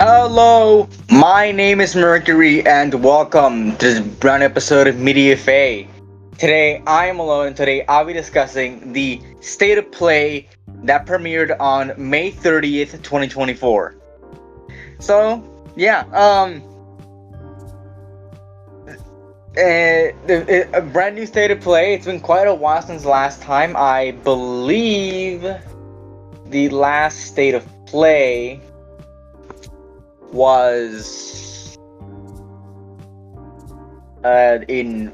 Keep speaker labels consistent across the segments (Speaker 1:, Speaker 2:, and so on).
Speaker 1: Hello, my name is Mercury, and welcome to this brand episode of Media Fae. Today, I am alone, and today I'll be discussing the state of play that premiered on May 30th, 2024. So, yeah, a brand new state of play. It's been quite a while since last time. I believe the last state of play was in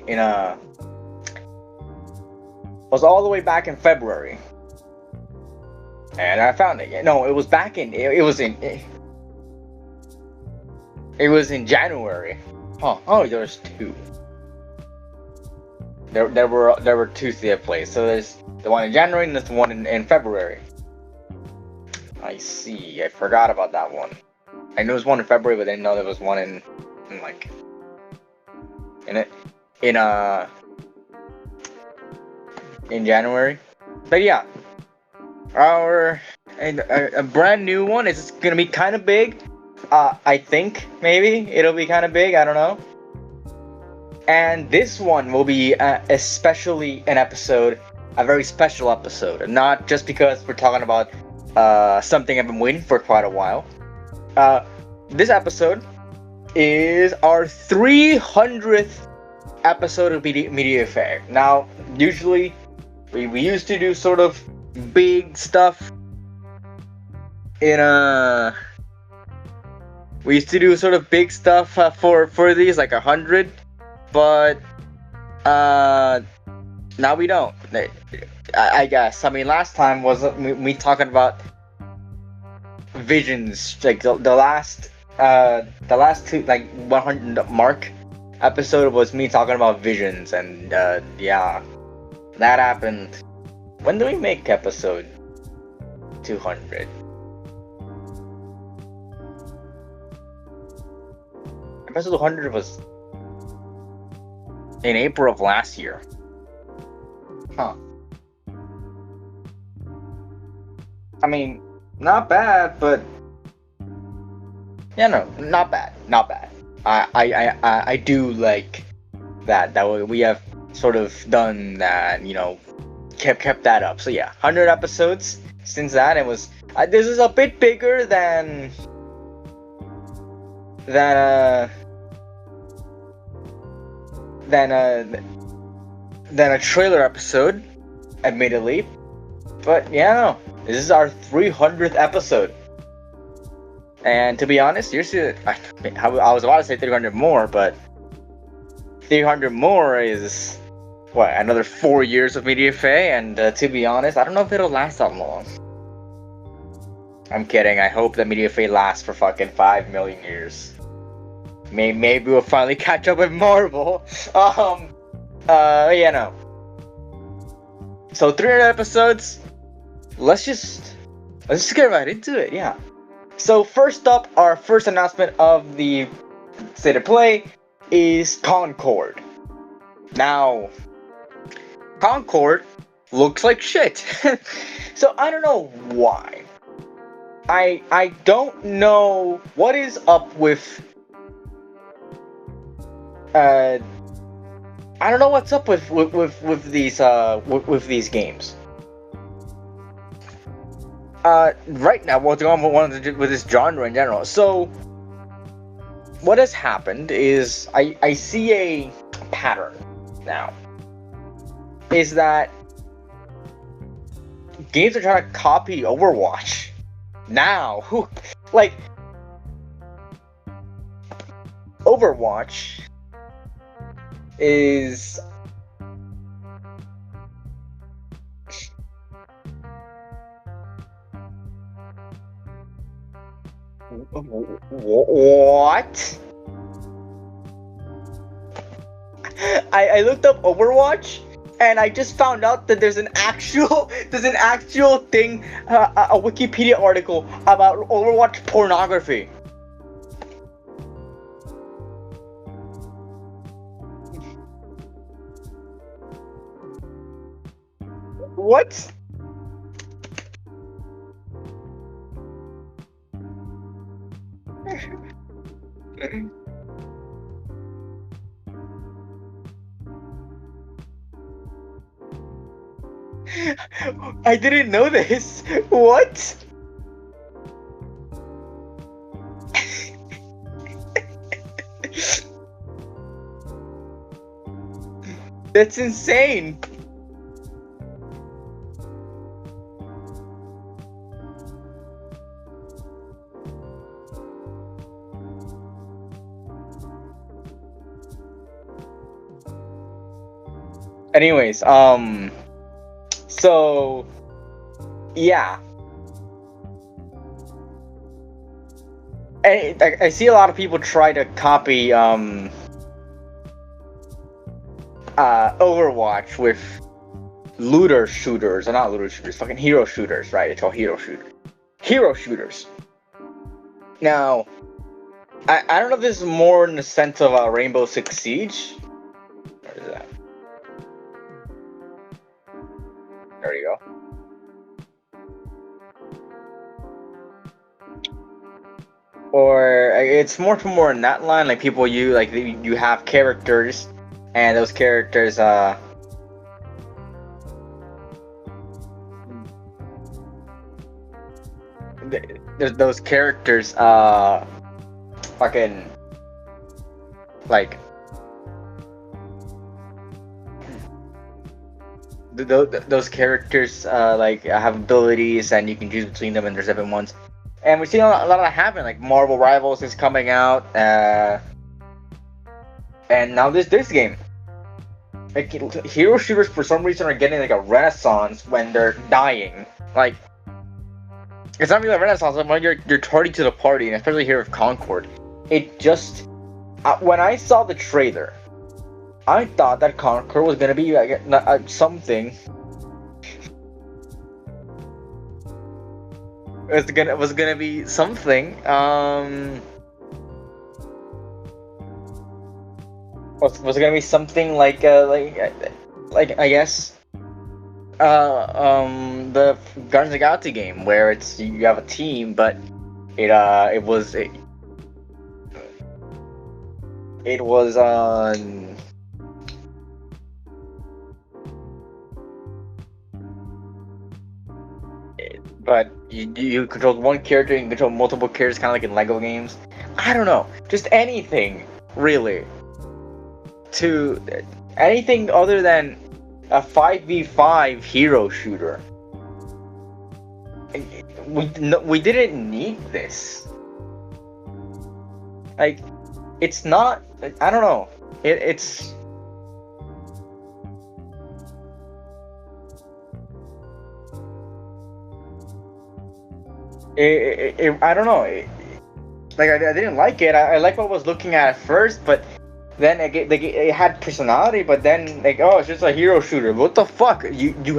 Speaker 1: a was all the way back in February, and I found it. No, it was back in it was in January. Huh? Oh, there's two. There were two theater plays. So there's the one in January and there's the one in February. I see. I forgot about that one. I knew there was one in February, but I didn't know there was one in like in it in January. But yeah, a brand new one is gonna be kind of big. I think maybe it'll be kind of big. I don't know. And this one will be especially a very special episode, not just because we're talking about something I've been waiting for quite a while. This episode is our 300th episode of Media Fair. Now, usually, we used to do sort of big stuff we used to do sort of big stuff for these, like 100, but now we don't. I guess. I mean, last time was me talking about visions, like the last two, like 100 mark episode was me talking about visions, and yeah, that happened. When do we make episode 200? Episode 200 was in April of last year. Huh. I mean, not bad, but yeah, no, not bad. I do like that we have sort of done that, kept that up. So yeah, 100 episodes since that. It was this is a bit bigger than a trailer episode, admittedly. But yeah, no, this is our 300th episode. And to be honest, seriously, I was about to say 300 more, but 300 more is, what, another 4 years of Media Fae? And to be honest, I don't know if it'll last that long. I'm kidding. I hope that Media Fae lasts for fucking 5 million years. Maybe we'll finally catch up with Marvel. Yeah, no. So 300 episodes. Let's just get right into it. Yeah. So first up, our first announcement of the state of play is Concord. Now, Concord looks like shit. So I don't know why. I don't know what is up with I don't know what's up with these games. Right now, what's going on with this genre in general. So, what has happened is I see a pattern now. Is that games are trying to copy Overwatch now? Like, Overwatch is what? I looked up Overwatch and I just found out that there's an actual thing, a Wikipedia article about Overwatch pornography. What? I didn't know this. What? That's insane. Anyways, so yeah, I see a lot of people try to copy Overwatch with looter shooters, or not looter shooters, fucking hero shooters, right? It's called hero shooters. Hero shooters. Now, I don't know if this is more in the sense of Rainbow Six Siege. Where is that? There you go. Or it's more in that line, like people you have characters, and those characters those characters fucking like those characters like have abilities and you can choose between them, and there's different ones. And we've seen a lot of that happen. Like Marvel Rivals is coming out, and now this game. Like hero shooters for some reason are getting like a renaissance when they're dying. Like it's not really a renaissance when you're tardy to the party, and especially here with Concord. It just when I saw the trailer, I thought that Concord was gonna be like something. It was gonna be something. Was it gonna be something like I guess the Guardians of the Galaxy game where it's you have a team, but it was but you control one character, you can control multiple characters, kind of like in Lego games. I don't know, just anything really. To anything other than a 5v5 hero shooter. We didn't need this. Like, it's not. I don't know. It's. I don't know. Like I didn't like it. I like what I was looking at first, but then it had personality. But then like, oh, it's just a hero shooter. What the fuck? You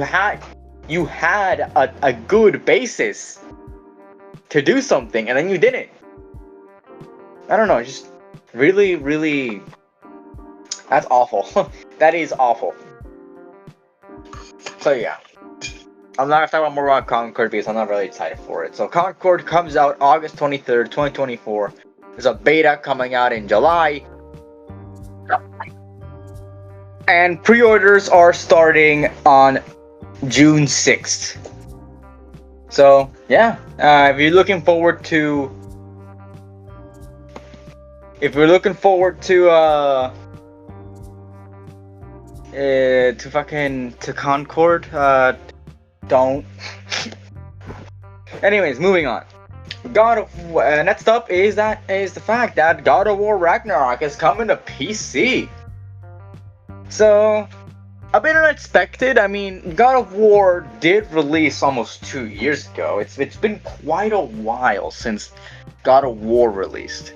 Speaker 1: had a good basis to do something, and then you didn't. I don't know. Just really, that's awful. That is awful. So yeah. I'm not gonna talk about more about Concord because I'm not really excited for it. So Concord comes out August 23rd, 2024. There's a beta coming out in July. And pre-orders are starting on June 6th. So yeah, if you're looking forward to to Concord, don't. Anyways, moving on. Next up is the fact that God of War Ragnarok is coming to PC. So, a bit unexpected. I mean, God of War did release almost 2 years ago. It's been quite a while since God of War released,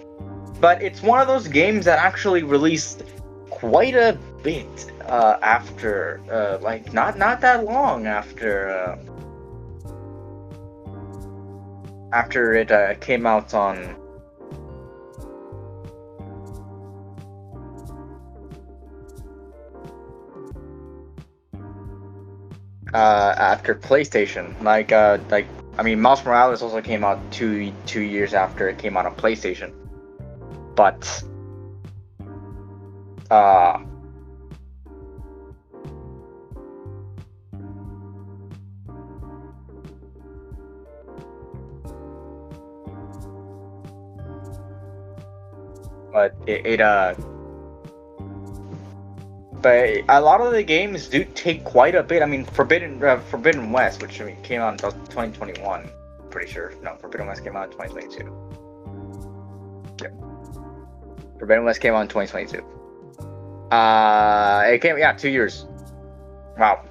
Speaker 1: but it's one of those games that actually released quite a bit after, like not that long after it came out on after PlayStation. Like I mean, Miles Morales also came out two years after it came out on PlayStation. but uh but but a lot of the games do take quite a bit. I mean, Forbidden West, which came out in 2021, pretty sure. No, Forbidden West came out in 2022. Yep. Forbidden West came out in 2022. It came, 2 years. Wow.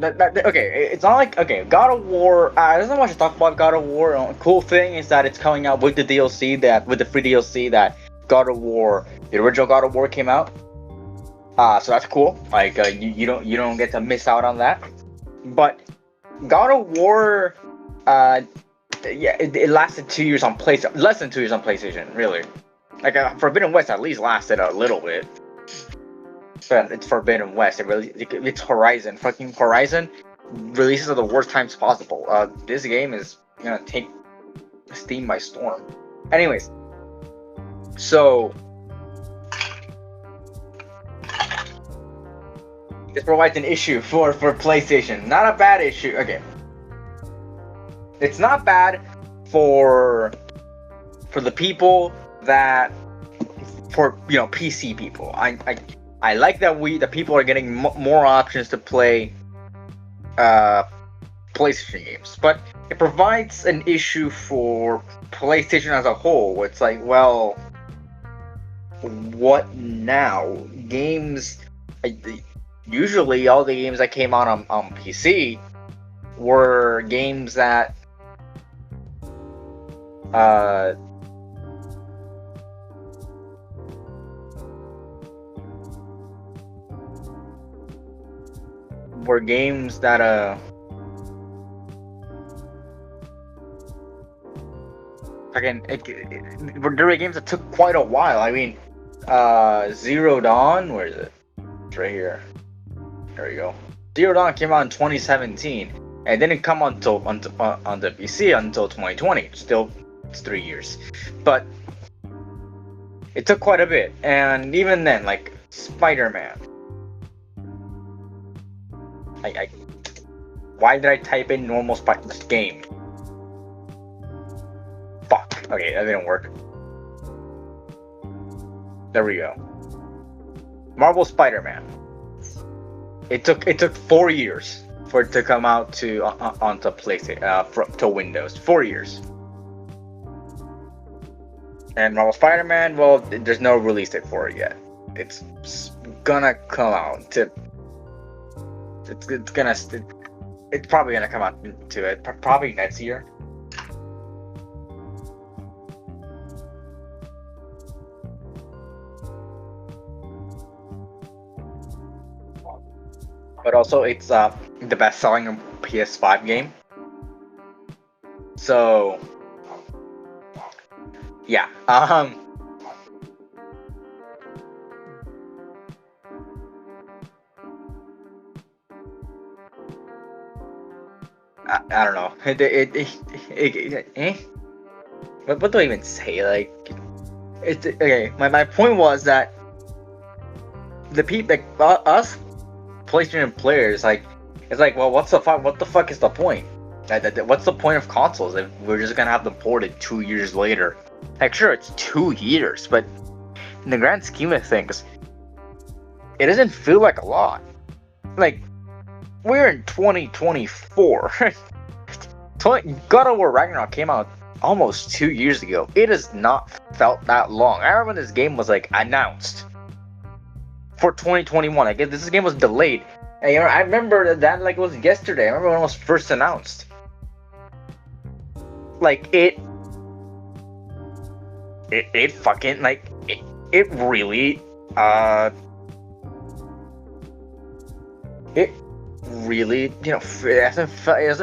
Speaker 1: Okay, it's not like, okay, God of War, there's not much to talk about God of War. Cool thing is that it's coming out with the DLC, with the free DLC that God of War, the original God of War came out. So that's cool. Like, you don't get to miss out on that. But God of War, it lasted 2 years on PlayStation, less than 2 years on PlayStation, really. Like, Forbidden West at least lasted a little bit. But it's Forbidden West. It's Horizon. Fucking Horizon releases at the worst times possible. This game is gonna take Steam by storm. Anyways, so this provides an issue for PlayStation. Not a bad issue. Okay, it's not bad for the people that for PC people. I like that the people are getting more options to play PlayStation games, but it provides an issue for PlayStation as a whole. It's like, well, what now? Games, usually all the games that came out on PC were games that again, there were games that took quite a while. I mean, Zero Dawn, where is it? It's right here. There we go. Zero Dawn came out in 2017, and didn't come on the PC until 2020. Still, it's 3 years, but it took quite a bit. And even then, like Spider-Man. Why did I type in normal game? Fuck. Okay, that didn't work. There we go. Marvel Spider-Man. It took 4 years for it to come out onto PlayStation to Windows. 4 years. And Marvel Spider-Man, well, there's no release date for it yet. It's gonna come out to. It's probably gonna come out to it probably next year. But also, it's the best-selling PS5 game. So, yeah. I don't know. What do I even say? Like, it's okay. My point was that the people, like us, PlayStation players, like, it's like, well, what the fuck is the point? What's the point of consoles if we're just gonna have them ported 2 years later? Like, sure, it's 2 years, but in the grand scheme of things, it doesn't feel like a lot. Like, we're in 2024. God of War Ragnarok came out almost 2 years ago. It has not felt that long. I remember when this game was like announced for 2021. I guess this game was delayed. And, I remember that like it was yesterday. I remember when it was first announced. Like it fucking like it really it really,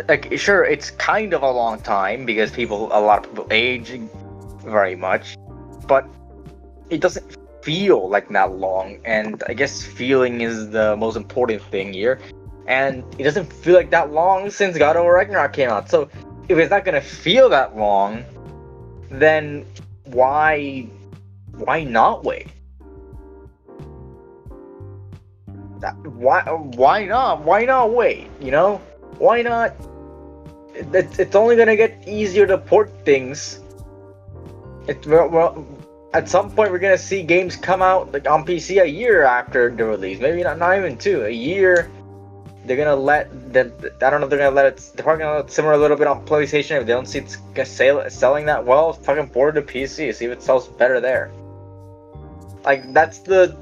Speaker 1: like, sure, it's kind of a long time because a lot of people age very much, but it doesn't feel like that long. And I guess feeling is the most important thing here, and it doesn't feel like that long since God of War Ragnarok came out. So if it's not gonna feel that long, then why not wait? Why not? Why not wait? You know, why not? It's only gonna get easier to port things. Well, at some point we're gonna see games come out like on PC a year after the release. Maybe not even two. A year. They're gonna let them. I don't know if they're gonna let it. They're probably gonna let it simmer a little bit on PlayStation. If they don't see it's selling that well, fucking port it to PC. See if it sells better there. Like that's the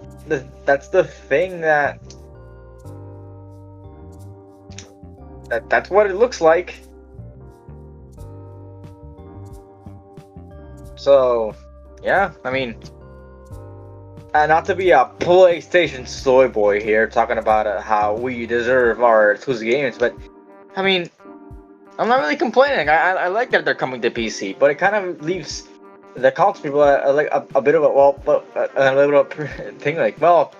Speaker 1: thing that's what it looks like. So, yeah, I mean, not to be a PlayStation soy boy here, talking about how we deserve our exclusive games, but I mean, I'm not really complaining. I like that they're coming to PC, but it kind of leaves the console people like a bit of a little thing like, well,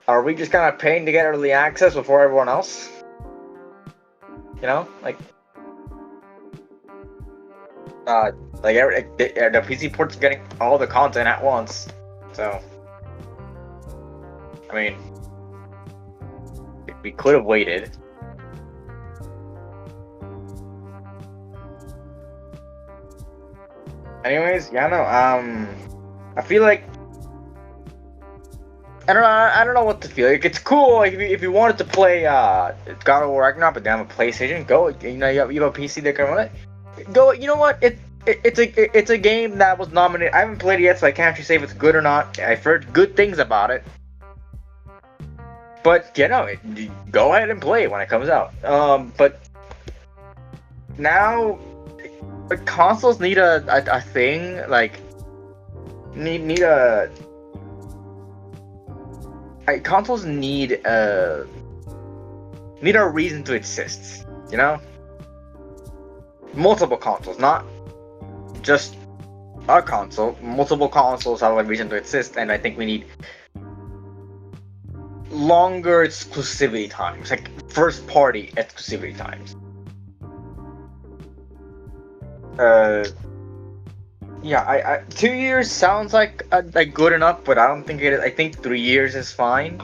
Speaker 1: are we just kind of paying to get early access before everyone else? You know, like the PC port's getting all the content at once, so I mean, we could have waited. Anyways, yeah, no, I feel like I don't know what to feel. Like, it's cool. Like, if you wanted to play God of War Ragnarok, but down a PlayStation, go. You know, you have a PC that can run it. Go. You know what? It's a game that was nominated. I haven't played it yet, so I can't actually say if it's good or not. I've heard good things about it. But you know, go ahead and play it when it comes out. But now, consoles need a thing like need a. Consoles need a reason to exist, you know? Multiple consoles, not just a console. Multiple consoles have a reason to exist, and I think we need longer exclusivity times, like first party exclusivity times. Yeah, I 2 years sounds like good enough, but I don't think it is. I think 3 years is fine,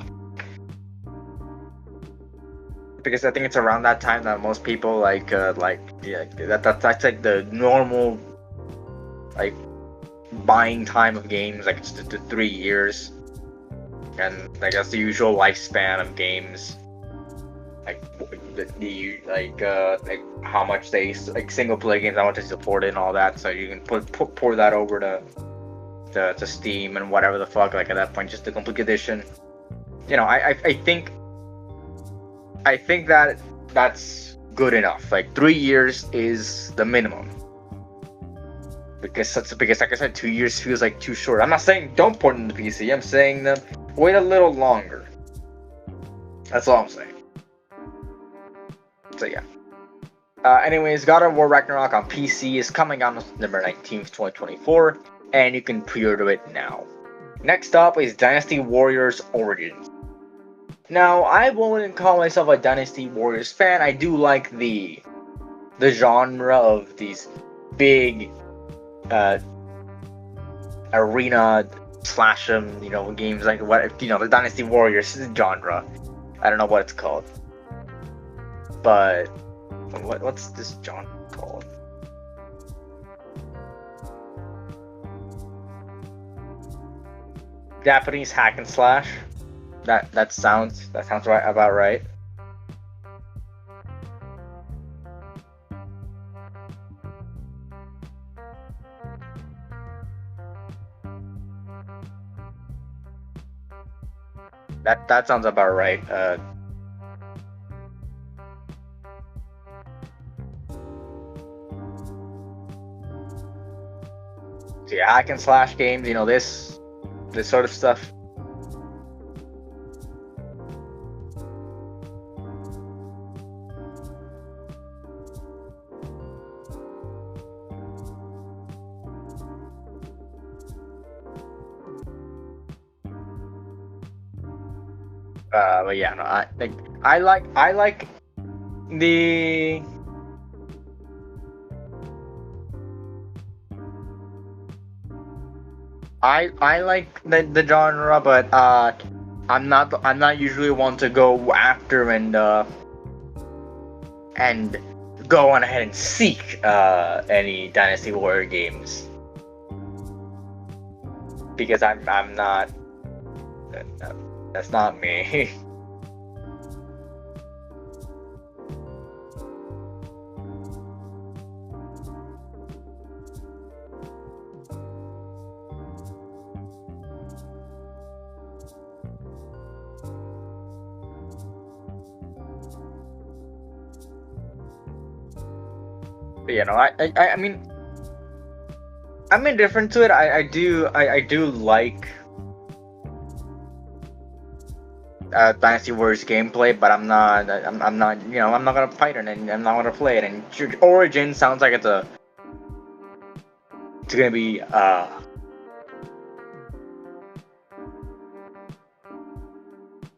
Speaker 1: because I think it's around that time that most people that's like the normal like buying time of games, like it's the 3 years, and I guess the usual lifespan of games, like like how much they like single player games, how much they support it and all that, so you can pour that over to Steam and whatever the fuck, like at that point just the complete edition. You know, I think that that's good enough. Like 3 years is the minimum, because like I said, 2 years feels like too short. I'm not saying don't port it into PC, I'm saying that wait a little longer. That's all I'm saying. So yeah. Anyways, God of War Ragnarok on PC is coming out on September 19th, 2024, and you can pre-order it now. Next up is Dynasty Warriors Origins. Now, I wouldn't call myself a Dynasty Warriors fan. I do like the genre of these big arena slash 'em, you know, games like what, you know, the Dynasty Warriors genre. I don't know what it's called, but what's this genre called? Japanese hack and slash. That sounds right, about right. That sounds about right. So yeah, hack and slash games, you know, this sort of stuff. But yeah, no, I like the I like the genre, but I'm not usually one to go after and go on ahead and seek any Dynasty Warrior games because I'm not that's not me. But, I mean I'm indifferent to it. I do like Dynasty Warriors gameplay, but I'm not I'm not gonna fight it and I'm not gonna play it. And Origin sounds like it's gonna be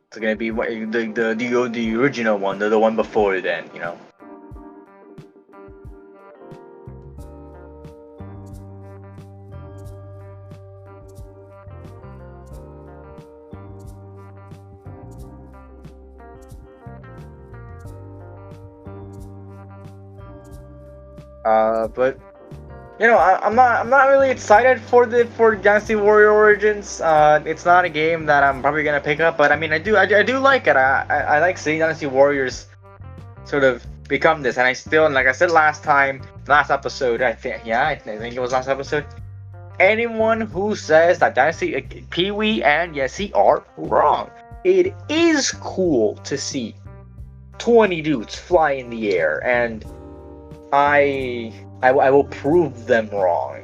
Speaker 1: it's gonna be the original one, the one before then, you know. But I'm not really excited for Dynasty Warrior Origins. It's not a game that I'm probably gonna pick up, but I mean, I do like it. I like seeing Dynasty Warriors sort of become this, and I still, and like I said last episode, I think it was last episode. Anyone who says that Dynasty Pee-wee and Yessie are wrong. It is cool to see 20 dudes fly in the air, and I will prove them wrong.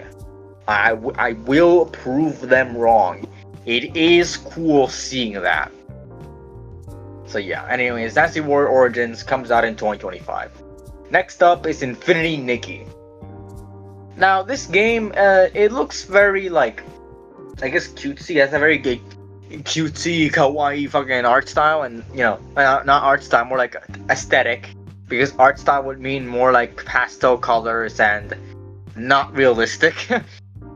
Speaker 1: I will prove them wrong. It is cool seeing that. So yeah, anyways, Dynasty Warrior Origins comes out in 2025. Next up is Infinity Nikki. Now this game, it looks very like, I guess cutesy. It has a very good, cutesy, kawaii fucking art style, and not art style, more like aesthetic. Because art style would mean more like pastel colors and not realistic,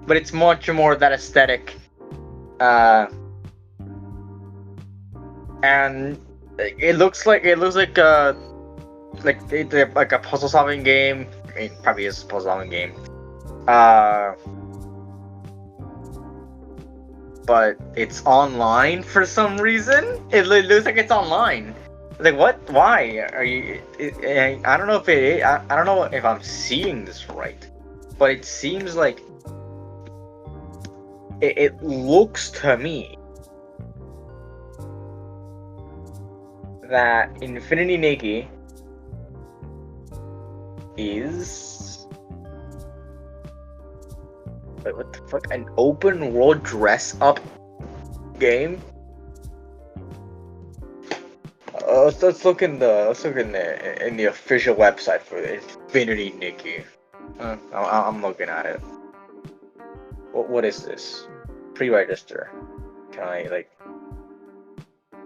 Speaker 1: but it's much more that aesthetic. And it looks like like a puzzle solving game. I mean, probably is a puzzle solving game. But it's online for some reason. It looks like it's online. Like, what? Why are you? I don't know if it. I don't know if I'm seeing this right, but it seems like it looks to me that Infinity Nikki is, wait, what the fuck? An open world dress up game? Let's look in the official website for the Infinity Nikki. I'm looking at it. What is this? Pre-register. Can I like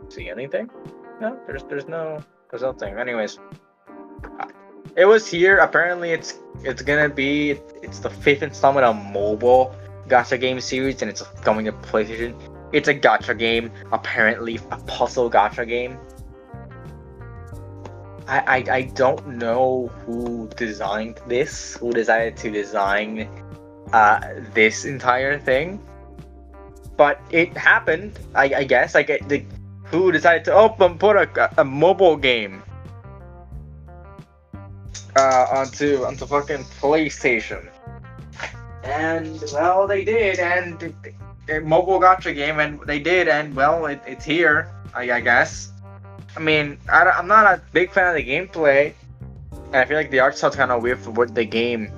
Speaker 1: see anything? No, there's nothing. Anyways, it was here. Apparently, it's the fifth installment of mobile gacha game series, and it's coming to PlayStation. It's a gacha game. Apparently, a puzzle gacha game. I don't know who designed this, who decided to design this entire thing, but it happened. I guess like who decided to put a mobile game onto fucking PlayStation, and well they did, and a mobile gacha game, and they did, and well it's here. I guess. I mean, I'm not a big fan of the gameplay, and I feel like the art style's kind of weird for what the game.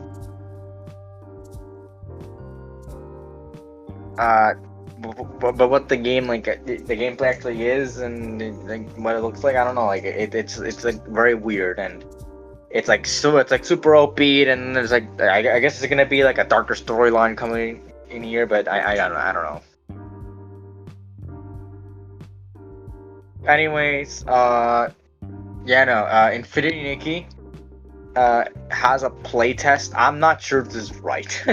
Speaker 1: But what the game the gameplay actually is, and like what it looks like, I don't know. Like it's like very weird, and it's like super OP, and there's like I guess it's gonna be like a darker storyline coming in here, but I don't know. Anyways, Infinity Nikki has a playtest. I'm not sure if this is right.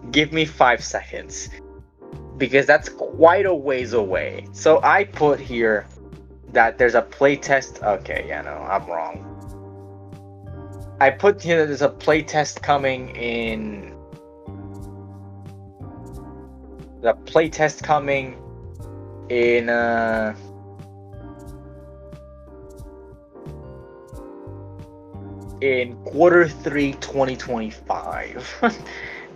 Speaker 1: Give me 5 seconds. because that's quite a ways away. So I put here that there's a playtest. Okay, yeah, no, I'm wrong. I put here that there's a playtest coming in. The playtest coming in Q3 2025.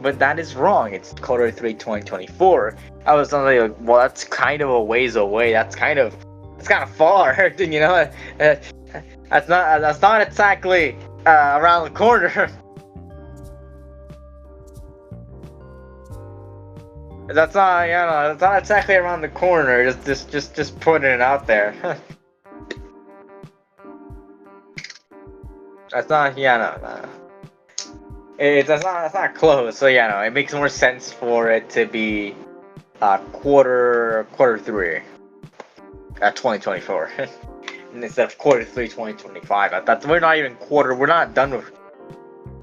Speaker 1: But that is wrong. It's Q3 2024. I was like, well, that's kind of a ways away. That's kind of far, you know. That's not exactly around the corner. That's not, you know, that's not exactly around the corner. Just putting it out there. That's not, yeah, no. That's not close. So yeah, no, it makes more sense for it to be Q3, 2024, instead of Q3 2025. That's we're not even quarter. We're not done with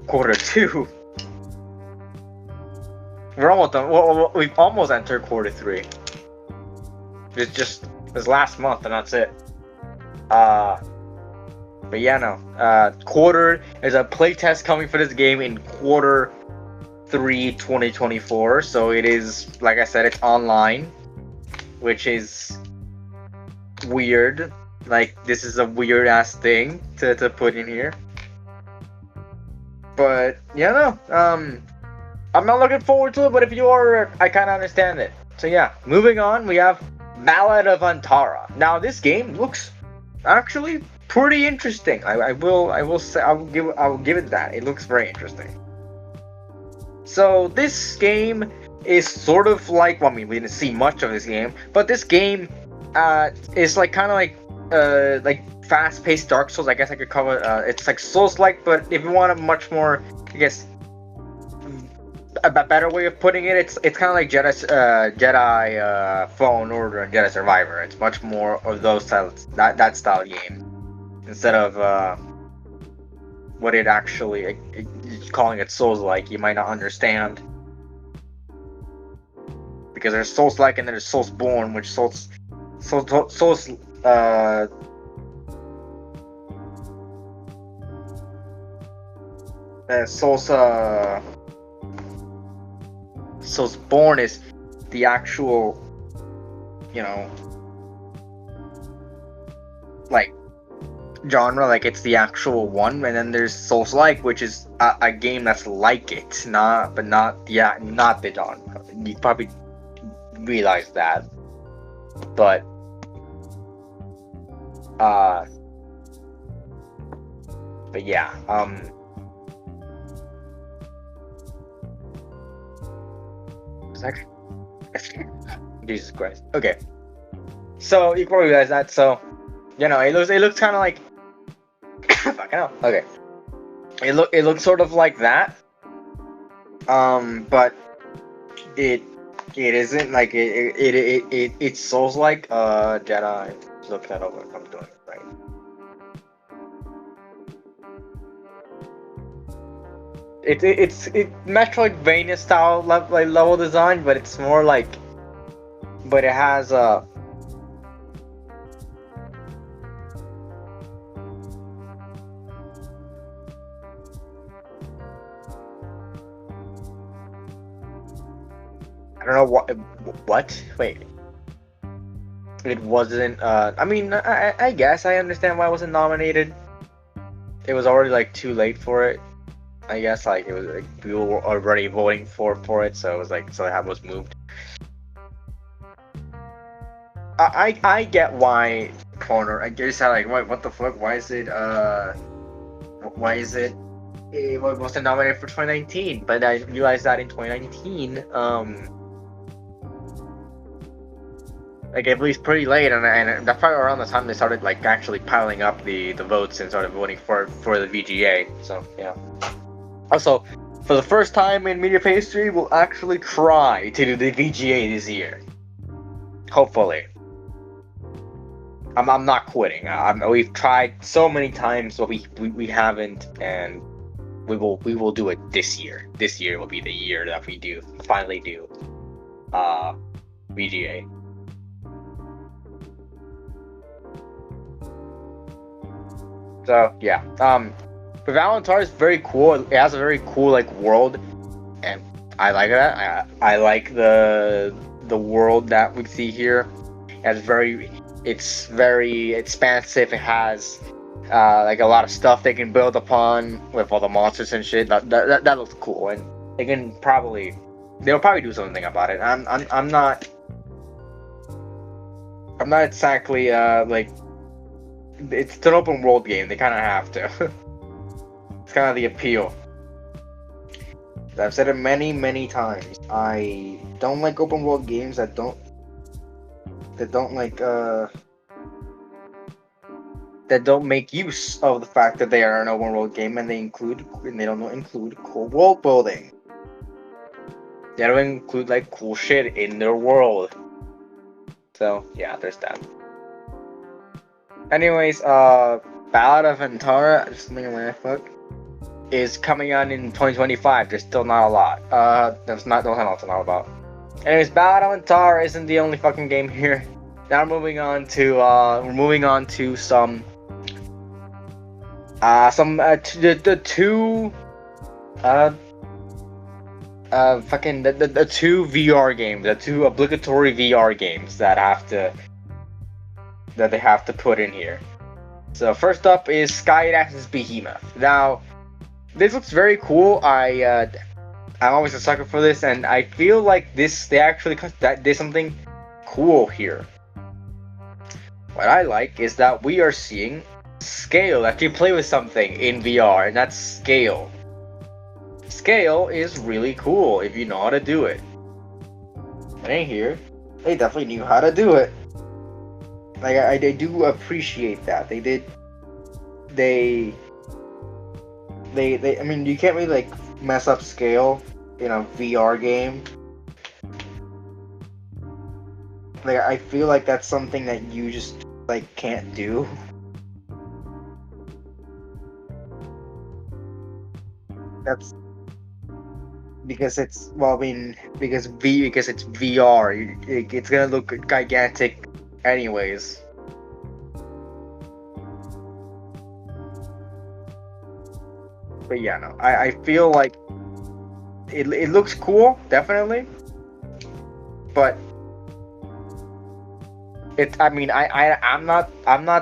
Speaker 1: Q2. We're almost done. Well, we've almost entered Q3. It's just this last month, and that's it. But yeah, no. There's a playtest coming for this game in Q3 2024. So it is, like I said, it's online, which is weird. Like, this is a weird ass thing to put in here. But yeah, no. I'm not looking forward to it, but if you are, I kind of understand it. So yeah, moving on, we have Ballad of Antara. Now this game looks actually pretty interesting. I will give it that. It looks very interesting. So this game is sort of like, well, I mean, we didn't see much of this game, but this game is like kind of like fast-paced Dark Souls. I guess I could call it. It's like Souls-like, but if you want a much more, I guess, a better way of putting it, it's kind of like Jedi Fallen Order and Jedi Survivor. It's much more of those styles, that style game, instead of what it actually calling it Souls-like. You might not understand, because there's Souls-like and then there's Soulsborne, which Souls Soulsborne is the actual, you know, like, genre, like it's the actual one, and then there's Souls-like, which is a game that's like it, not the genre. You probably realize that, but yeah, Jesus Christ. Okay, so you probably realize that. So, you know, it looks kind of like fucking hell. Okay, it looks sort of like that. But it isn't like it's Souls-like. Jedi. Look that over. I'm doing it right. It's Metroidvania style level design, but it's more like, but it has I don't know what. Wait. It wasn't. I mean, I guess I understand why it wasn't nominated. It was already like too late for it. I guess like it was like people were already voting for it, so it was like it was moved. I get why Corner. I guess like what the fuck? Why is it it wasn't nominated for 2019? But I realized that in 2019 like at least pretty late, and that's probably around the time they started like actually piling up the votes and started voting for the VGA. So yeah. Also, for the first time in Media history, we'll actually try to do the VGA this year. Hopefully. I'm not quitting. We've tried so many times, but we haven't, and we will do it this year. This year will be the year that we finally do BGA. So yeah, but Valentar is very cool. It has a very cool like world, and I like that. I like the world that we see here. It's very expansive. It has like a lot of stuff they can build upon with all the monsters and shit. That looks cool, and they'll probably do something about it. I'm not exactly like, it's an open world game. They kind of have to. It's kind of the appeal. I've said it many times. I don't like open world games that don't make use of the fact that they are an open world game, and they don't include cool world building. They don't include like cool shit in their world. So yeah, there's that. Anyways, Ballad of Antara, just making my fuck, is coming out in 2025. There's still not a lot. There's not a lot. Anyways, Ballad of Antara isn't the only fucking game here. Now we're moving on to some the two VR games, the two obligatory VR games that they have to put in here. So first up is Skydax's Behemoth. Now, this looks very cool. I'm always a sucker for this, and I feel like they actually did something cool here. What I like is that we are seeing scale, that you play with something in VR, and that's scale. Scale is really cool if you know how to do it. And in here, they definitely knew how to do it. Like, I do appreciate that. I mean, you can't really like mess up scale in a VR game. Like, I feel like that's something that you just like can't do. That's because it's because it's VR. It's gonna look gigantic, anyways. But yeah, no, I feel like it looks cool, definitely. But I'm not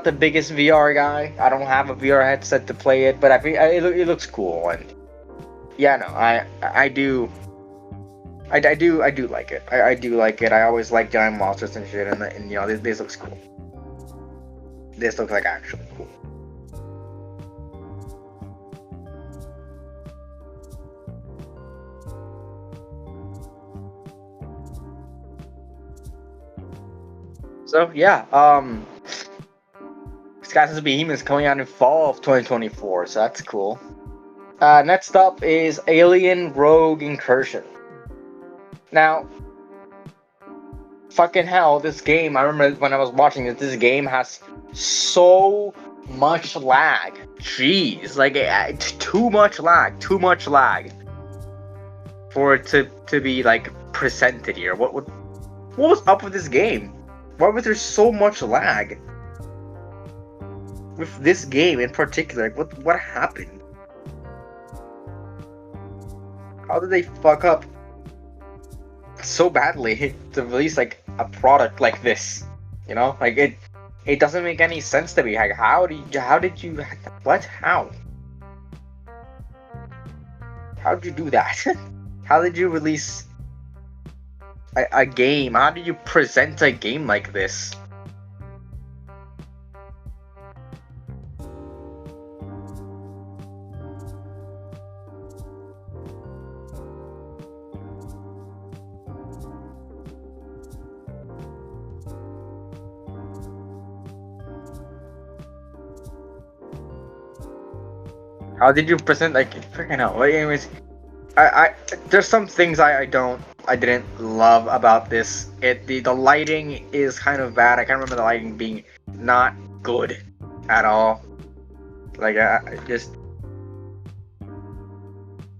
Speaker 1: the biggest VR guy. I don't have a VR headset to play it, but I feel it looks cool, and yeah, no, I do like it. I do like it. I always like giant monsters and shit, and you know, this looks cool. This looks like actually cool. So yeah, Sky's Behemoth is coming out in fall of 2024, so that's cool. Next up is Alien Rogue Incursion. Now, fucking hell, this game, I remember when I was watching it, this game has so much lag. Jeez, like, too much lag for it to be, like, presented here. What was up with this game? Why was there so much lag with this game in particular? Like, what happened? How did they fuck up so badly to release like a product like this? You know, like it doesn't make any sense to me. Like, how did you do that? How did you release a game? How do you present a game like this? How did you present, like, freaking hell? Anyways, there's some things I didn't love about this. The lighting is kind of bad. I can't remember the lighting being not good at all. Like, just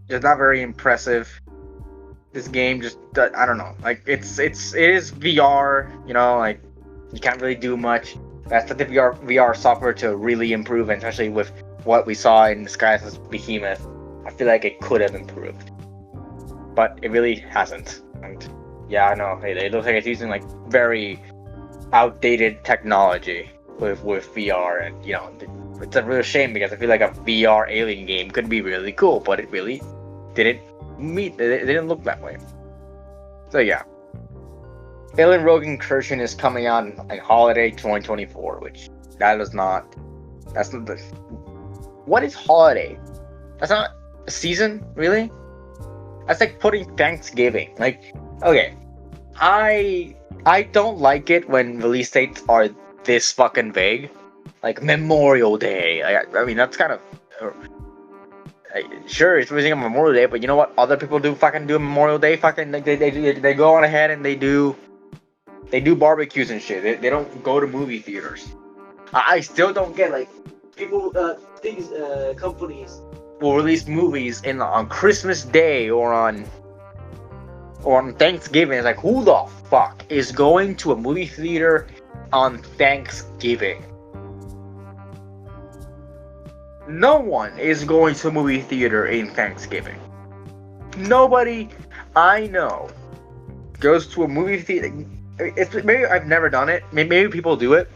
Speaker 1: not very impressive. this game just I don't know. Like it is VR. You know, like you can't really do much. That's the VR software to really improve, and especially with what we saw in Skies Behemoth, I feel like it could have improved, but it really hasn't. And yeah, I know it looks like it's using like very outdated technology with VR, and you know it's a real shame because I feel like a VR Alien game could be really cool, but it really didn't it didn't look that way. So yeah, Alien Rogue Incursion is coming out in like holiday 2024, which that's not the what is holiday? That's not a season, really. That's like putting Thanksgiving. Like, okay, I don't like it when release dates are this fucking vague. Like Memorial Day. I mean, that's kind of sure it's releasing on Memorial Day, but you know what? Other people do fucking do Memorial Day. Fucking like they go on ahead and they do barbecues and shit. They don't go to movie theaters. I still don't get like people things companies will release movies on Christmas Day or on Thanksgiving. It's like, who the fuck is going to a movie theater on Thanksgiving? No one is going to a movie theater in Thanksgiving. Nobody I know goes to a movie theater. Maybe I've never done it. Maybe people do it.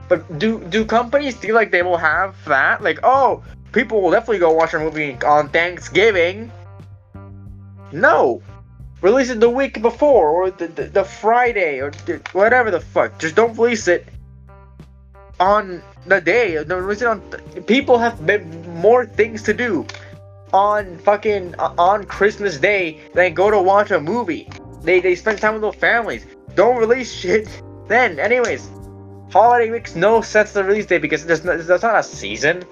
Speaker 1: But do companies feel like they will have that? Like, oh, people will definitely go watch a movie on Thanksgiving. No. Release it the week before, or the Friday, or whatever the fuck. Just don't release it on the day. Release it on. People have more things to do on Christmas Day than go to watch a movie. They spend time with their families. Don't release shit then. Anyways, holiday makes no sense to release date because that's not a season.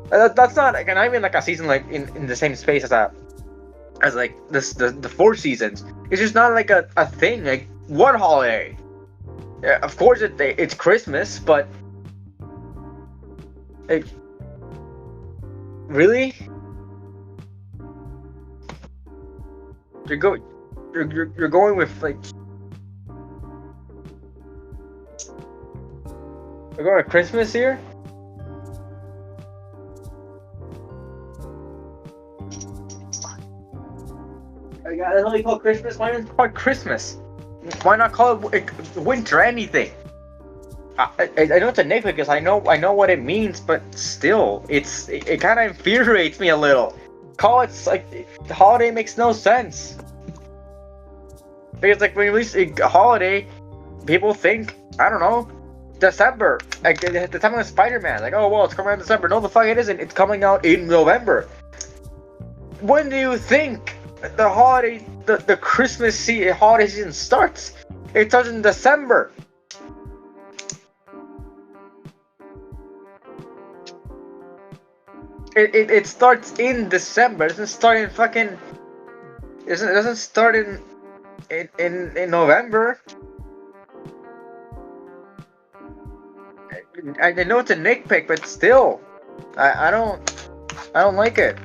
Speaker 1: That's not like, not even like a season like in the same space as like the four seasons. It's just not like a thing. Like, what holiday? Yeah, of course it's Christmas, but like, really? You're going with like, we're going to Christmas here? That's what you call Christmas? Why not call it Christmas? Why not call it winter? Anything? I know it's a nitpick because I know what it means, but still, it kind of infuriates me a little. Call it like the holiday makes no sense. Because like when you release a holiday, people think, I don't know, December. Like the time of Spider-Man, like, oh well, it's coming out in December. No, the fuck it isn't. It's coming out in November. When do you think the holiday, the Christmas holiday season starts? It starts in December. It starts in December. It doesn't start in fucking. It doesn't start in November. I know it's a nitpick, but still, I don't like it.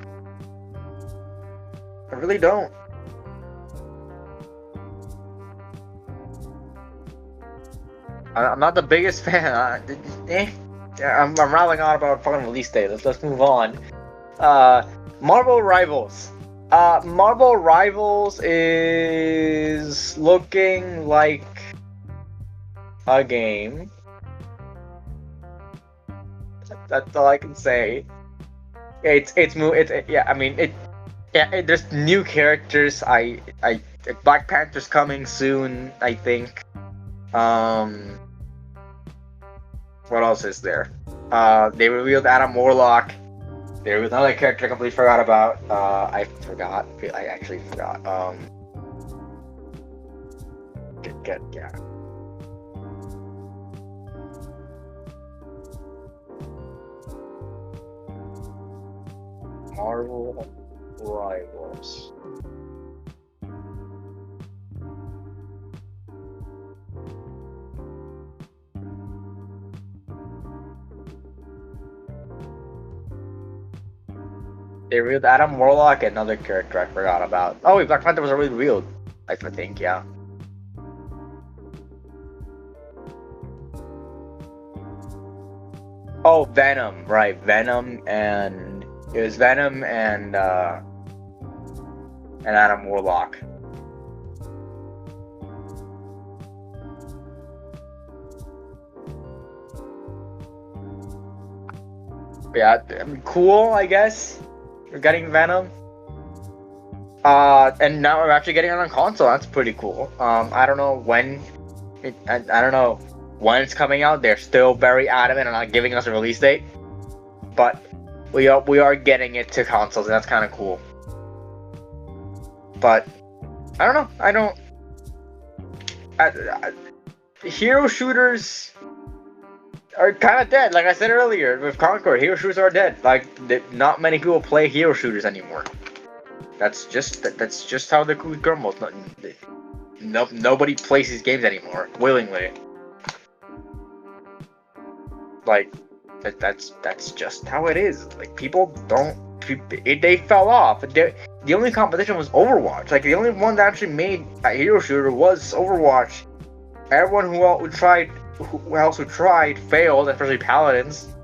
Speaker 1: I really don't. I'm not the biggest fan. I'm rattling on about fucking release date. Let's move on. Marvel Rivals. Marvel Rivals is looking like a game. That's all I can say. There's new characters. Black Panther's coming soon, I think. What else is there? They revealed Adam Warlock. They revealed another character I completely forgot about. I actually forgot. Yeah. Marvel Rivals. They revealed Adam Warlock, another character I forgot about. Oh wait, Black Panther was already revealed. I think, yeah. Oh, Venom, right? Venom and it was Venom and Adam Warlock. Yeah, I mean, cool, I guess. We're getting Venom. And now we're actually getting it on console. That's pretty cool. I don't know when. I don't know when it's coming out. They're still very adamant on not giving us a release date, but we are getting it to consoles, and that's kind of cool. But I don't know. I don't. Hero shooters are kind of dead. Like I said earlier with Concord, hero shooters are dead. Like not many people play hero shooters anymore. That's just how the cookie crumbles. Nobody plays these games anymore willingly. Like that's just how it is. Like people don't. They fell off. The only competition was Overwatch. Like the only one that actually made a hero shooter was Overwatch. Everyone who else tried failed, especially Paladins.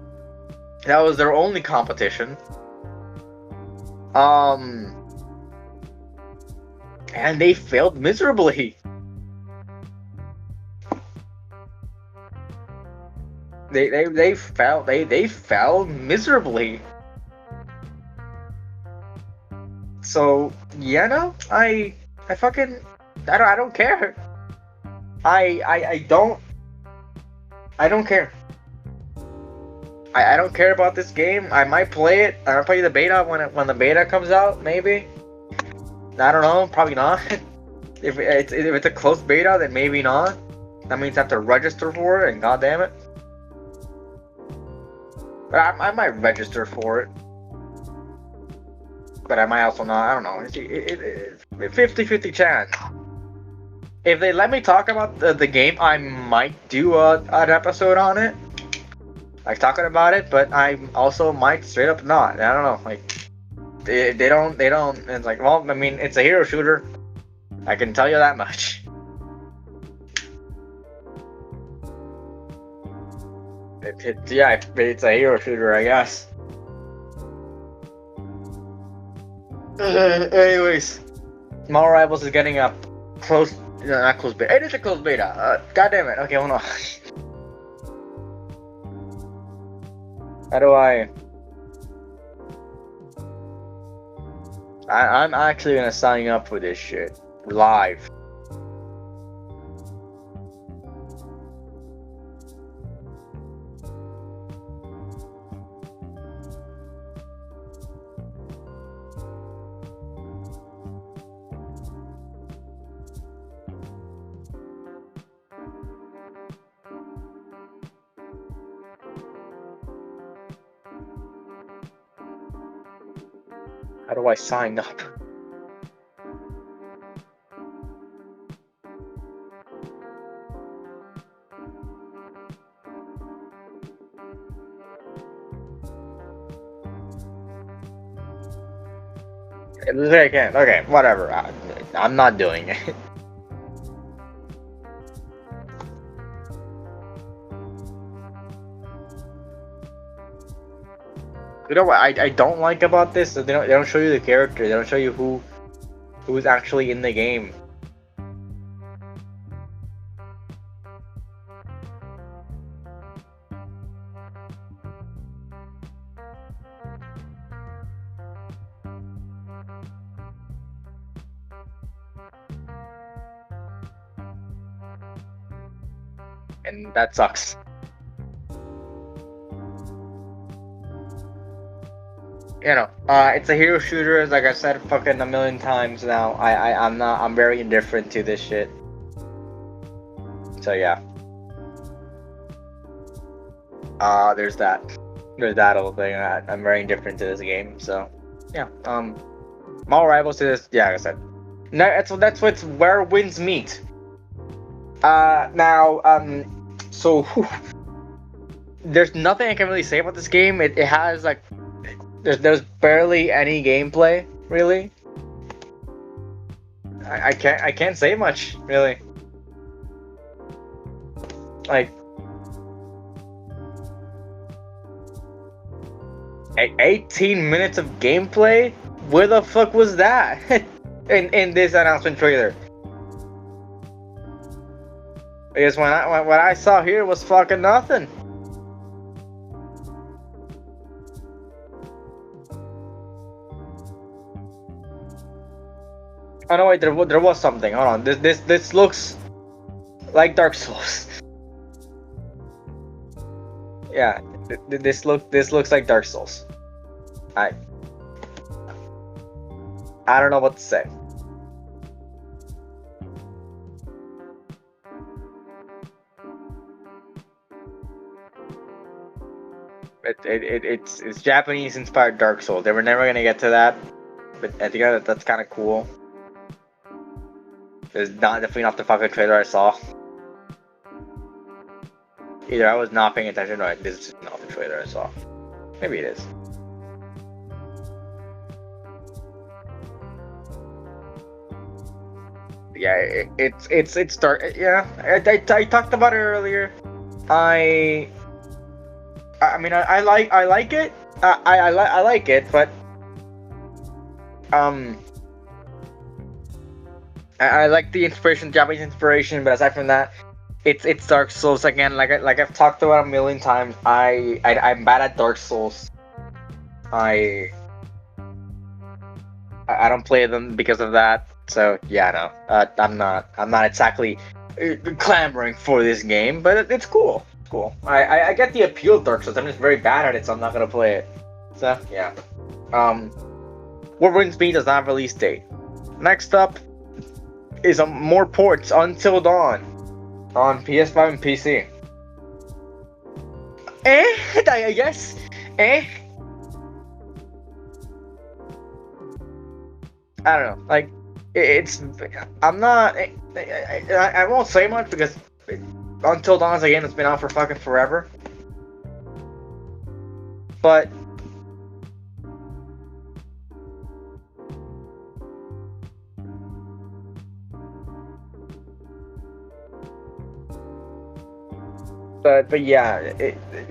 Speaker 1: That was their only competition. And they failed miserably. They fell miserably. So yeah, no, I don't care. I don't care. I don't care about this game. I might play it. I might play the beta when the beta comes out, maybe. I don't know, probably not. If it's a closed beta, then maybe not. That means I have to register for it, and goddamn it. But I might register for it. But I might also not. I don't know. It's 50-50 chance. If they let me talk about the game, I might do an episode on it. Like talking about it, but I also might straight up not. I don't know. Like they don't. It's like, well, I mean, it's a hero shooter. I can tell you that much. Yeah, it's a hero shooter, I guess. Anyways, Marvel Rivals is getting a close. No, not closed beta. It is a closed beta. God damn it. Okay, hold on. How do I'm actually gonna sign up for this shit live. How do I sign up? Okay, whatever. I'm not doing it. You know what I don't like about this? They don't show you the character. They don't show you who's actually in the game. And that sucks. You know, it's a hero shooter, like I said fucking a million times now. I'm very indifferent to this shit. So yeah. There's that little thing. I'm very indifferent to this game, so yeah. Marvel Rivals is, yeah, like I said. That's what's where wins meet. So there's nothing I can really say about this game. It has like There's barely any gameplay, really. I can't say much, really. Like 18 minutes of gameplay? Where the fuck was that? in this announcement trailer? Because what I saw here was fucking nothing. Oh no, wait, there was something. Hold on, this looks like Dark Souls. Yeah, this looks like Dark Souls. I don't know what to say. It's Japanese inspired Dark Souls. They were never gonna get to that, but I think that's kind of cool. It's definitely not the fucking trailer I saw. Either I was not paying attention or this is not the trailer I saw. Maybe it is. Yeah, it's dark. Yeah, I talked about it earlier. I mean, I like it. I like it, but I like the inspiration, Japanese inspiration, but aside from that, it's Dark Souls again. Like I've talked about a million times. I'm bad at Dark Souls. I don't play them because of that. So yeah, no, I'm not exactly clamoring for this game, but it's cool. It's cool. I get the appeal of Dark Souls. I'm just very bad at it, so I'm not gonna play it. So yeah. What brings me does not have a release date. Next up is more ports Until Dawn on PS5 and PC. I guess. I don't know. Like, I'm not. I won't say much because Until Dawn is a game that's been out for fucking forever. But yeah,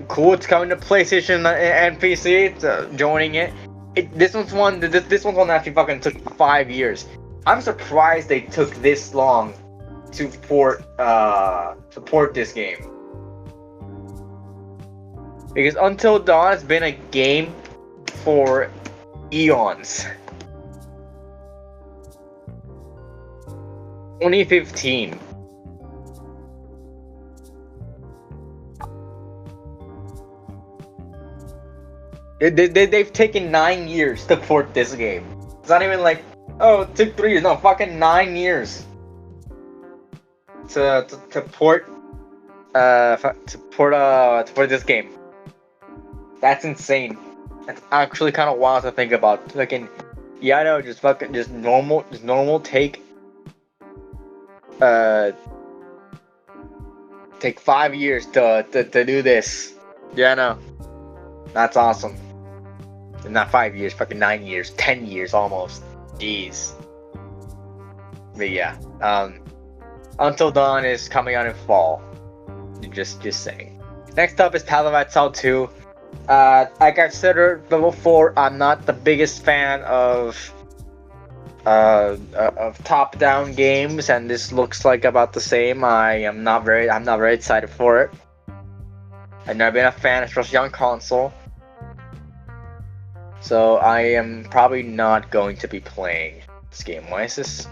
Speaker 1: cool. It's coming to PlayStation and PC. It's joining it. This one's one actually fucking took 5 years. I'm surprised they took this long to port this game. Because Until Dawn has been a game for eons. 2015. They've taken 9 years to port this game. It's not even like, oh, it took 3 years. No, fucking 9 years to port this game. That's insane. That's actually kind of wild to think about. Fucking, yeah, I know, just normal take. Take 5 years to do this. Yeah, I know. That's awesome. Not 5 years, fucking 9 years, 10 years almost. Jeez. But yeah, Until Dawn is coming out in fall. Just saying. Next up is Path Cell 2. Like I've said before, I'm not the biggest fan of top-down games, and this looks like about the same. I'm not very excited for it. I've never been a fan, especially on console. So I am probably not going to be playing this game. Why is this?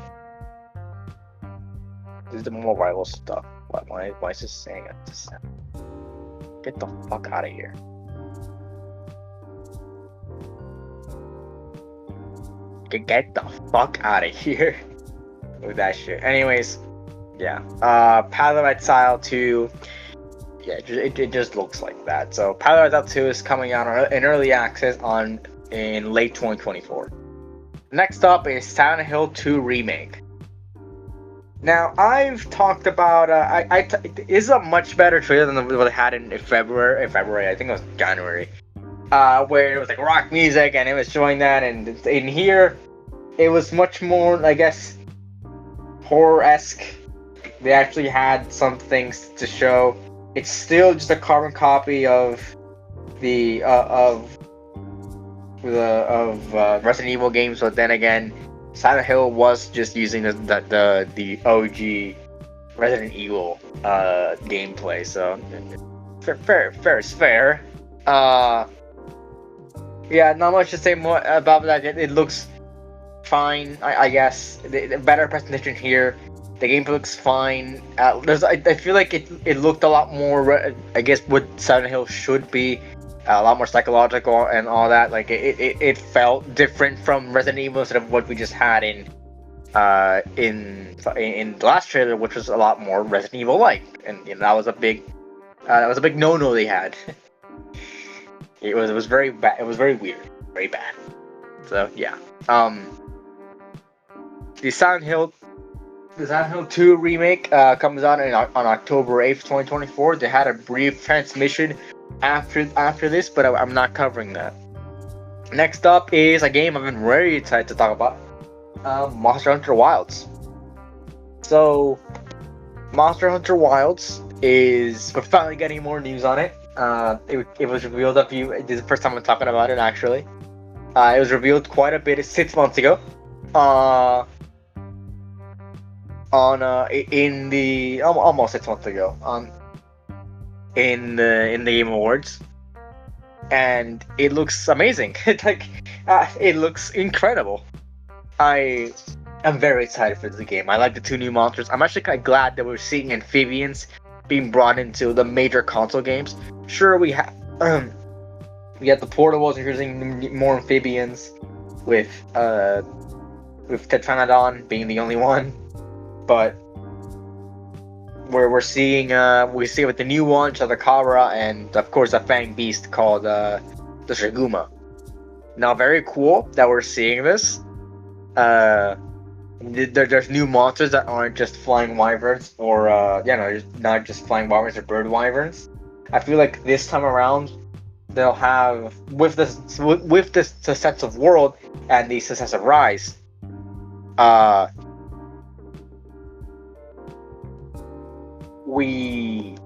Speaker 1: This is the more rival stuff. Why is this saying it? Get the fuck out of here. Get the fuck out of here with that shit. Anyways, yeah. Path of Exile 2. Yeah, it just looks like that. So Path of Exile 2 is coming out in early access in late 2024. Next up is Silent Hill 2 Remake. Now, I've talked about this is a much better trailer than what I had in February. I think it was January. where it was like rock music and it was showing that, and in here it was much more, I guess, horror-esque. They actually had some things to show. It's still just a carbon copy of the Resident Evil games, but then again, Silent Hill was just using the OG Resident Evil gameplay, so fair is fair. Yeah, not much to say more about that. It looks fine, I guess. The better presentation here. The gameplay looks fine. I feel like it looked a lot more, I guess, what Silent Hill should be. A lot more psychological and all that. Like it felt different from Resident Evil instead of what we just had in the last trailer, which was a lot more Resident Evil like, and that was a big no they had. It was very bad. It was very weird, very bad. So yeah. The Silent Hill 2 remake comes out on October 8th, 2024. They had a brief transmission after this, but I'm not covering that. Next up is a game I've been very excited to talk about, Monster Hunter Wilds. So, Monster Hunter Wilds we're finally getting more news on it. It was revealed this is the first time I'm talking about it, actually. It was revealed quite a bit 6 months ago. Almost 6 months ago, in the Game Awards, and it looks amazing. It looks incredible. I am very excited for the game. I like the 2 new monsters. I'm actually kind of glad that we're seeing amphibians being brought into the major console games. Sure, we have the portables, and you're using more amphibians with Tetranodon being the only one. But we're seeing we see with the new one, Chupacabra, and of course a fang beast called the Shiguma. Now, very cool that we're seeing this. There's new monsters that aren't just flying wyverns, or not just flying wyverns or bird wyverns. I feel like this time around they'll have with the success of World and the success of Rise. We're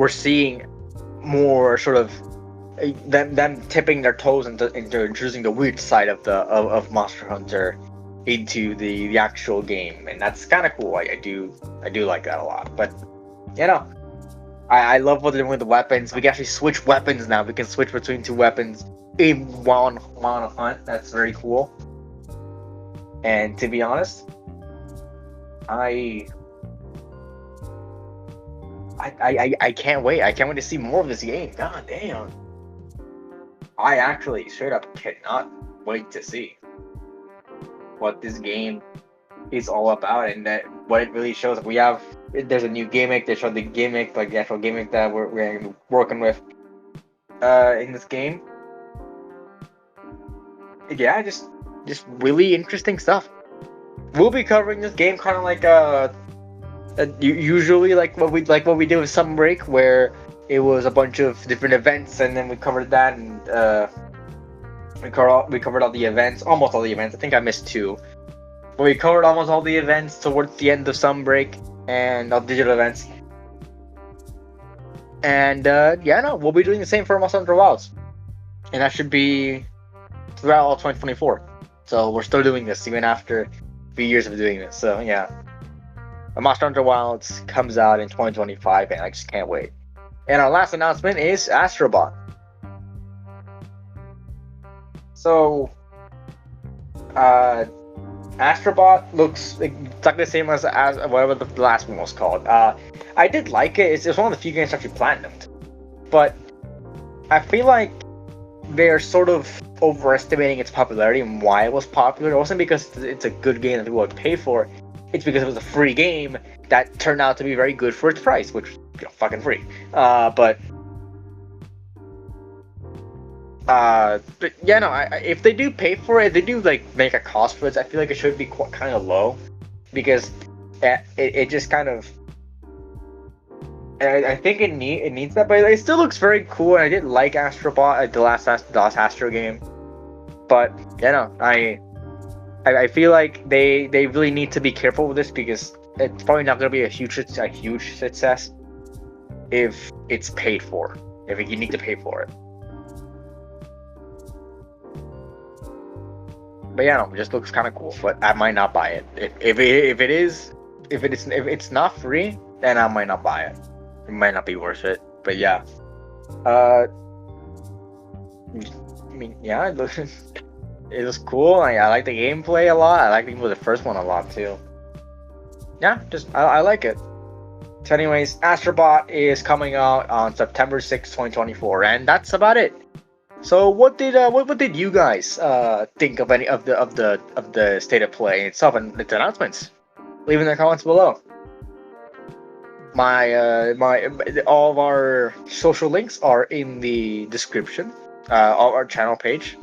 Speaker 1: seeing more sort of them tipping their toes into introducing the weird side of Monster Hunter into the actual game, and that's kind of cool. I do like that a lot. But I love what they're doing with the weapons. We can actually switch weapons now. We can switch between 2 weapons while on a hunt. That's very cool. And to be honest, I can't wait. I can't wait to see more of this game. God damn. I actually straight up cannot wait to see what this game is all about, and that what it really shows. There's a new gimmick. They showed the gimmick, like the actual gimmick that we're working with in this game. Yeah, just really interesting stuff. We'll be covering this game kind of like usually like what we did with Summer Break, where it was a bunch of different events, and then we covered that, and we covered all the events, almost all the events. I think I missed 2, but we covered almost all the events towards the end of Summer Break and all digital events. And we'll be doing the same for Monster Hunter Wilds, and that should be throughout all 2024. So we're still doing this even after a few years of doing this. So yeah, Monster Hunter Wilds comes out in 2025, and I just can't wait. And our last announcement is Astrobot. So, Astrobot looks exactly the same as whatever the last one was called. I did like it. It's one of the few games actually platinumed, but I feel like they're sort of overestimating its popularity and why it was popular. It wasn't because it's a good game that people would pay for. It's because it was a free game that turned out to be very good for its price, which was fucking free. But if they do pay for it, they do like make a cost for it. I feel like it should be kind of low, because it just kind of. I think it needs that, but it still looks very cool. And I did like Astrobot, the last Astro game, but I feel like they really need to be careful with this because it's probably not going to be a huge success if it's paid for. If you need to pay for it. But yeah, no, it just looks kind of cool. But I might not buy it. If it's not free, then I might not buy it. It might not be worth it. But yeah, I mean, yeah, it was cool. I like the gameplay a lot. I like the first one a lot too. Yeah, just I like it. So anyways, Astrobot is coming out on September 6th, 2024, and that's about it. So what did you guys think of any of the state of play itself and its announcements? Leave in the comments below. All of our social links are in the description of our channel page.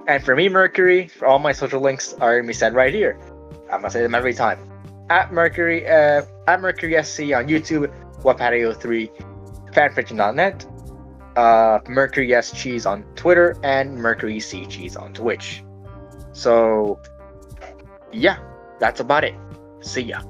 Speaker 1: And for me, Mercury, for all my social links are gonna be said right here. I'm gonna say them every time. At Mercury SC on YouTube, Webpatio3, fanfiction.net, Mercury S Cheese on Twitter, and Mercury C Cheese on Twitch. So yeah, that's about it. See ya.